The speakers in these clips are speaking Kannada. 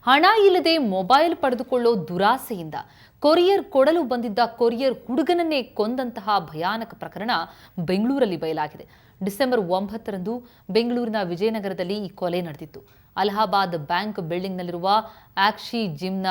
ಹಣ ಇಲ್ಲದೆ ಮೊಬೈಲ್ ಪಡೆದುಕೊಳ್ಳೋ ದುರಾಸೆಯಿಂದ ಕೊರಿಯರ್ ಕೊಡಲು ಬಂದಿದ್ದ ಕೊರಿಯರ್ ಹುಡುಗನನ್ನೇ ಕೊಂದಂತಹ ಭಯಾನಕ ಪ್ರಕರಣ ಬೆಂಗಳೂರಲ್ಲಿ ಬಯಲಾಗಿದೆ. ಡಿಸೆಂಬರ್ 9ರಂದು ಬೆಂಗಳೂರಿನ ವಿಜಯನಗರದಲ್ಲಿ ಈ ಕೊಲೆ ನಡೆದಿತ್ತು. ಅಲಹಾಬಾದ್ ಬ್ಯಾಂಕ್ ಬಿಲ್ಡಿಂಗ್ನಲ್ಲಿರುವ ಆಕ್ಷಿ ಜಿಮ್ನ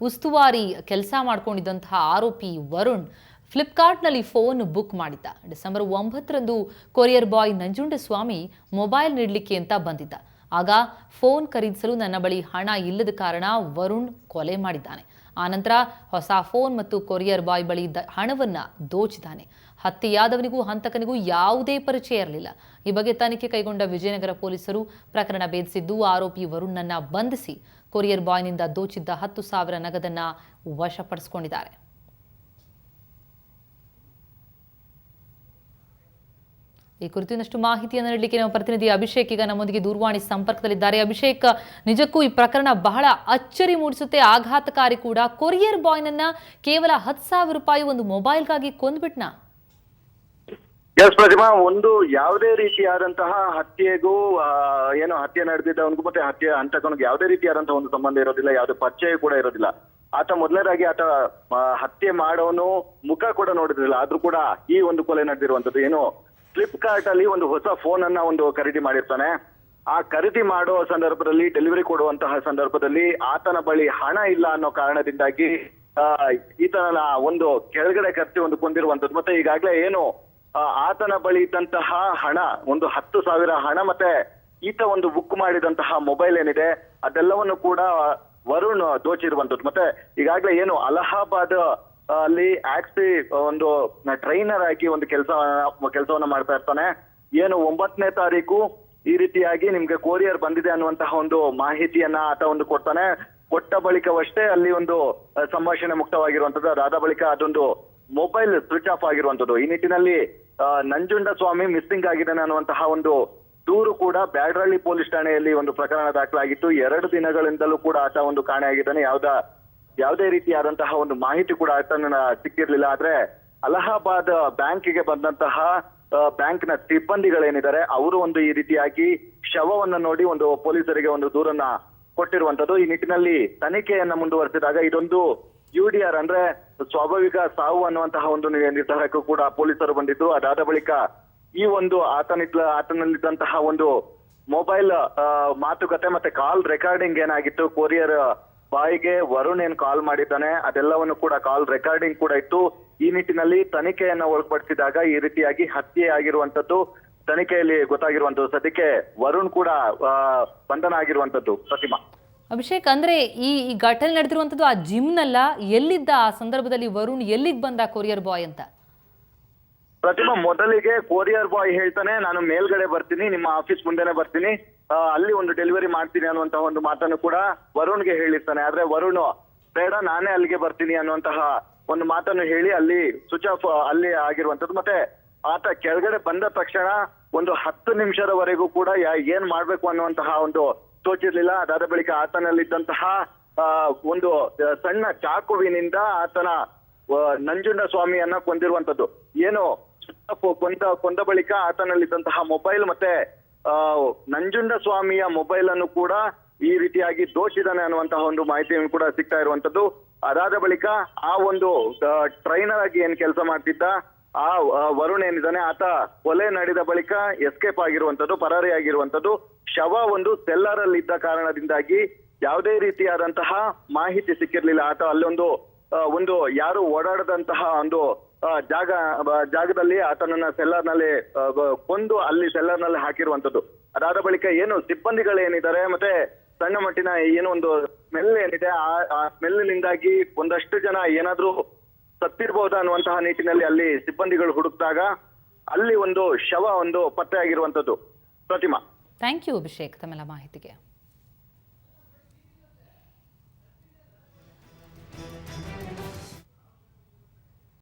ಉಸ್ತುವಾರಿ ಕೆಲಸ ಮಾಡಿಕೊಂಡಿದ್ದಂತಹ ಆರೋಪಿ ವರುಣ್ ಫ್ಲಿಪ್ಕಾರ್ಟ್ನಲ್ಲಿ ಫೋನ್ ಬುಕ್ ಮಾಡಿದ್ದ. ಡಿಸೆಂಬರ್ 9ರಂದು ಕೊರಿಯರ್ ಬಾಯ್ ನಂಜುಂಡಸ್ವಾಮಿ ಮೊಬೈಲ್ ನೀಡಲಿಕ್ಕೆ ಅಂತ ಬಂದಿದ್ದ. ಆಗ ಫೋನ್ ಖರೀದಿಸಲು ನನ್ನ ಬಳಿ ಹಣ ಇಲ್ಲದ ಕಾರಣ ವರುಣ್ ಕೊಲೆ ಮಾಡಿದ್ದಾನೆ. ಆನಂತರ ಹೊಸ ಫೋನ್ ಮತ್ತು ಕೊರಿಯರ್ ಬಾಯ್ ಬಳಿ ಇದ್ದ ಹಣವನ್ನ ದೋಚಿದ್ದಾನೆ. ಹತ್ಯೆಯಾದವನಿಗೂ ಹಂತಕನಿಗೂ ಯಾವುದೇ ಪರಿಚಯ ಇರಲಿಲ್ಲ. ಈ ಬಗ್ಗೆ ತನಿಖೆ ಕೈಗೊಂಡ ವಿಜಯನಗರ ಪೊಲೀಸರು ಪ್ರಕರಣ ಭೇದಿಸಿದ್ದು ಆರೋಪಿ ವರುಣ್ನನ್ನ ಬಂಧಿಸಿ ಕೊರಿಯರ್ ಬಾಯ್ನಿಂದ ದೋಚಿದ್ದ 10,000 ನಗದನ್ನ ವಶಪಡಿಸಿಕೊಂಡಿದ್ದಾರೆ. ಈ ಕುರಿತು ಇನ್ನಷ್ಟು ಮಾಹಿತಿಯನ್ನು ನೀಡಲಿಕ್ಕೆ ನಮ್ಮ ಪ್ರತಿನಿಧಿ ಅಭಿಷೇಕ್ ಈಗ ನಮ್ಮೊಂದಿಗೆ ದೂರವಾಣಿ ಸಂಪರ್ಕದಲ್ಲಿದ್ದಾರೆ. ಅಭಿಷೇಕ್, ನಿಜಕ್ಕೂ ಈ ಪ್ರಕರಣ ಬಹಳ ಅಚ್ಚರಿ ಮೂಡಿಸುತ್ತೆ, ಆಘಾತಕಾರಿ ಕೂಡ. ಕೊರಿಯರ್ ಬಾಯ್ನನ್ನ ಕೇವಲ 10,000 ರೂಪಾಯಿ ಒಂದು ಮೊಬೈಲ್ಗಾಗಿ ಕೊಂದ್ಬಿಟ್ನಾ? ಎಸ್ ಪ್ರತಿಮಾ, ಒಂದು ಯಾವುದೇ ರೀತಿಯಾದಂತಹ ಹತ್ಯೆಗೂ ಹತ್ಯೆ ನಡೆದಿದ್ದವನಿಗೂ ಮತ್ತೆ ಹತ್ಯೆ ಹಂತಕನಿಗೂ ಯಾವುದೇ ರೀತಿಯಾದಂತಹ ಒಂದು ಸಂಬಂಧ ಇರೋದಿಲ್ಲ, ಯಾವುದೇ ಪರಿಚಯ ಕೂಡ ಇರೋದಿಲ್ಲ. ಆತ ಮೊದಲನೇದಾಗಿ ಹತ್ಯೆ ಮಾಡೋನು ಮುಖ ಕೂಡ ನೋಡಿದ್ರಿಲ್ಲ, ಆದ್ರೂ ಕೂಡ ಈ ಒಂದು ಕೊಲೆ ನಡೆದಿರುವಂತದ್ದು. ಫ್ಲಿಪ್ಕಾರ್ಟ್ ಅಲ್ಲಿ ಒಂದು ಹೊಸ ಫೋನ್ ಅನ್ನ ಖರೀದಿ ಮಾಡಿರ್ತಾನೆ. ಆ ಖರೀದಿ ಮಾಡೋ ಸಂದರ್ಭದಲ್ಲಿ, ಡೆಲಿವರಿ ಕೊಡುವಂತಹ ಸಂದರ್ಭದಲ್ಲಿ ಆತನ ಬಳಿ ಹಣ ಇಲ್ಲ ಅನ್ನೋ ಕಾರಣದಿಂದಾಗಿ ಈತನ ಒಂದು ಕೆಳಗಡೆ ಕರ್ತಿ ಕೊಂದಿರುವಂತದ್ದು. ಮತ್ತೆ ಈಗಾಗಲೇ ಆತನ ಬಳಿ ಇದ್ದಂತಹ ಹಣ, 10,000 ಹಣ ಮತ್ತೆ ಈತ ಬುಕ್ ಮಾಡಿದಂತಹ ಮೊಬೈಲ್ ಏನಿದೆ ಅದೆಲ್ಲವನ್ನು ಕೂಡ ವರುಣ್ ದೋಚಿರುವಂತದ್ದು. ಮತ್ತೆ ಈಗಾಗಲೇ ಅಲಹಾಬಾದ್ ಅಲ್ಲಿ ಆಕ್ಸಿ ಟ್ರೈನರ್ ಆಗಿ ಕೆಲಸವನ್ನ ಮಾಡ್ತಾ ಇರ್ತಾನೆ. 9ನೇ ತಾರೀಕು ಈ ರೀತಿಯಾಗಿ ನಿಮ್ಗೆ ಕೊರಿಯರ್ ಬಂದಿದೆ ಅನ್ನುವಂತಹ ಮಾಹಿತಿಯನ್ನ ಆತ ಕೊಡ್ತಾನೆ. ಕೊಟ್ಟ ಬಳಿಕವಷ್ಟೇ ಅಲ್ಲಿ ಸಂಭಾಷಣೆ ಮುಕ್ತವಾಗಿರುವಂತದ್ದು. ಅದಾದ ಬಳಿಕ ಅದೊಂದು ಮೊಬೈಲ್ ಸ್ವಿಚ್ ಆಫ್ ಆಗಿರುವಂತದ್ದು. ಈ ನಿಟ್ಟಿನಲ್ಲಿ ನಂಜುಂಡಸ್ವಾಮಿ ಮಿಸ್ಸಿಂಗ್ ಆಗಿದ್ದಾನೆ ಅನ್ನುವಂತಹ ದೂರು ಕೂಡ ಬ್ಯಾಡರಹಳ್ಳಿ ಪೊಲೀಸ್ ಠಾಣೆಯಲ್ಲಿ ಪ್ರಕರಣ ದಾಖಲಾಗಿತ್ತು. 2 ದಿನಗಳಿಂದಲೂ ಕೂಡ ಆತ ಕಾಣೆಯಾಗಿದ್ದಾನೆ. ಯಾವುದೇ ರೀತಿಯಾದಂತಹ ಮಾಹಿತಿ ಕೂಡ ಆತನ ಸಿಕ್ಕಿರ್ಲಿಲ್ಲ. ಆದ್ರೆ ಅಲಹಾಬಾದ್ ಬ್ಯಾಂಕಿಗೆ ಬಂದಂತಹ ಬ್ಯಾಂಕ್ನ ಸಿಬ್ಬಂದಿಗಳೇನಿದ್ದಾರೆ ಅವರು ಈ ರೀತಿಯಾಗಿ ಶವವನ್ನ ನೋಡಿ ಪೊಲೀಸರಿಗೆ ದೂರನ್ನ ಕೊಟ್ಟಿರುವಂತದ್ದು. ಈ ನಿಟ್ಟಿನಲ್ಲಿ ತನಿಖೆಯನ್ನ ಮುಂದುವರೆಸಿದಾಗ ಇದೊಂದು UDR ಅಂದ್ರೆ ಸ್ವಾಭಾವಿಕ ಸಾವು ಅನ್ನುವಂತಹ ನಿರ್ಧಾರಕ್ಕೂ ಕೂಡ ಪೊಲೀಸರು ಬಂದಿದ್ದು. ಅದಾದ ಬಳಿಕ ಈ ಆತನಲ್ಲಿದ್ದಂತಹ ಮೊಬೈಲ್ ಮಾತುಕತೆ ಮತ್ತೆ ಕಾಲ್ ರೆಕಾರ್ಡಿಂಗ್ ಏನಾಗಿತ್ತು, ಕೊರಿಯರ್ ಬಾಯ್ಗೆ ವರುಣ್ ಕಾಲ್ ಮಾಡಿದ್ದಾನೆ ಅದೆಲ್ಲವನ್ನು ಕೂಡ ಕಾಲ್ ರೆಕಾರ್ಡಿಂಗ್ ಕೂಡ ಇತ್ತು. ಈ ನಿಟ್ಟಿನಲ್ಲಿ ತನಿಖೆಯನ್ನ ಒಳಪಡಿಸಿದಾಗ ಈ ರೀತಿಯಾಗಿ ಹತ್ಯೆ ಆಗಿರುವಂತದ್ದು ತನಿಖೆಯಲ್ಲಿ ಗೊತ್ತಾಗಿರುವಂತದ್ದು. ಸದ್ಯಕ್ಕೆ ವರುಣ್ ಕೂಡ ಬಂಧನ ಆಗಿರುವಂತದ್ದು. ಪ್ರತಿಮಾ, ಅಭಿಷೇಕ್, ಅಂದ್ರೆ ಈ ಘಟನೆ ನಡೆದಿರುವಂತದ್ದು ಆ ಜಿಮ್ನಲ್ಲ, ಎಲ್ಲಿದ್ದ ಆ ಸಂದರ್ಭದಲ್ಲಿ ವರುಣ್ ಎಲ್ಲಿಗೆ ಬಂದ ಕೊರಿಯರ್ ಬಾಯ್ ಅಂತ? ಪ್ರತಿಮಾ, ಮೊದಲಿಗೆ ಕೊರಿಯರ್ ಬಾಯ್ ಹೇಳ್ತಾನೆ, ನಾನು ಮೇಲ್ಗಡೆ ಬರ್ತೀನಿ, ನಿಮ್ಮ ಆಫೀಸ್ ಮುಂದೆನೆ ಬರ್ತೀನಿ, ಅಲ್ಲಿ ಡೆಲಿವರಿ ಮಾಡ್ತೀನಿ ಅನ್ನುವಂತಹ ಮಾತನ್ನು ಕೂಡ ವರುಣ್ಗೆ ಹೇಳಿರ್ತಾನೆ. ಆದ್ರೆ ವರುಣ್ ಬೇಡ, ನಾನೇ ಅಲ್ಲಿಗೆ ಬರ್ತೀನಿ ಅನ್ನುವಂತಹ ಮಾತನ್ನು ಹೇಳಿ ಅಲ್ಲಿ ಸ್ವಿಚ್ ಆಫ್ ಅಲ್ಲಿ ಆಗಿರುವಂತದ್ದು. ಮತ್ತೆ ಆತ ಕೆಳಗಡೆ ಬಂದ ತಕ್ಷಣ 10 ನಿಮಿಷದವರೆಗೂ ಕೂಡ ಏನ್ ಮಾಡ್ಬೇಕು ಅನ್ನುವಂತಹ ತೋಚಿರ್ಲಿಲ್ಲ. ಅದಾದ ಬಳಿಕ ಆತನಲ್ಲಿದ್ದಂತಹ ಸಣ್ಣ ಚಾಕುವಿನಿಂದ ಆತನ ನಂಜುಂಡಸ್ವಾಮಿಯನ್ನ ಕೊಂದಿರುವಂತದ್ದು. ಕೊಂದ ಬಳಿಕ ಆತನಲ್ಲಿದ್ದಂತಹ ಮೊಬೈಲ್ ಮತ್ತೆ ನಂಜುಂಡಸ್ವಾಮಿಯ ಮೊಬೈಲ್ ಅನ್ನು ಕೂಡ ಈ ರೀತಿಯಾಗಿ ದೋಚಿದಾನೆ ಅನ್ನುವಂತಹ ಮಾಹಿತಿಯನ್ನು ಕೂಡ ಸಿಗ್ತಾ ಇರುವಂತದ್ದು. ಅದಾದ ಬಳಿಕ ಆ ಟ್ರೈನರ್ ಆಗಿ ಕೆಲಸ ಮಾಡ್ತಿದ್ದ ಆ ವರುಣ್ ಏನಿದ್ದಾನೆ ಆತ ಕೊಲೆ ನಡೆದ ಬಳಿಕ ಎಸ್ಕೇಪ್ ಆಗಿರುವಂತದ್ದು, ಪರಾರಿ ಆಗಿರುವಂತದ್ದು. ಶವ ಸೆಲ್ಲರ್ ಅಲ್ಲಿ ಇದ್ದ ಕಾರಣದಿಂದಾಗಿ ಯಾವುದೇ ರೀತಿಯಾದಂತಹ ಮಾಹಿತಿ ಸಿಕ್ಕಿರ್ಲಿಲ್ಲ. ಆತ ಅಲ್ಲೊಂದು ಯಾರು ಓಡಾಡದಂತಹ ಜಾಗದಲ್ಲಿ ಆತನನ್ನ ಸೆಲ್ಲರ್ ನಲ್ಲಿ ಕೊಂದು ಅಲ್ಲಿ ಸೆಲ್ಲರ್ ನಲ್ಲಿ ಹಾಕಿರುವಂತದ್ದು. ಅದಾದ ಬಳಿಕ ಸಿಬ್ಬಂದಿಗಳೇನಿದ್ದಾರೆ ಮತ್ತೆ ಸಣ್ಣ ಮಟ್ಟಿನ ಸ್ಮೆಲ್ ಏನಿದೆ ಆ ಸ್ಮೆಲ್ನಿಂದಾಗಿ ಒಂದಷ್ಟು ಜನ ಏನಾದ್ರೂ ಸತ್ತಿರ್ಬಹುದಾ ಅನ್ನುವಂತಹ ನಿಟ್ಟಿನಲ್ಲಿ ಅಲ್ಲಿ ಸಿಬ್ಬಂದಿಗಳು ಹುಡುಕ್ದಾಗ ಅಲ್ಲಿ ಶವ ಪತ್ತೆ ಆಗಿರುವಂತದ್ದು. ಪ್ರತಿಮಾ, ಥ್ಯಾಂಕ್ ಯು ಅಭಿಷೇಕ್ ತಮ್ಮೆಲ್ಲ ಮಾಹಿತಿಗೆ.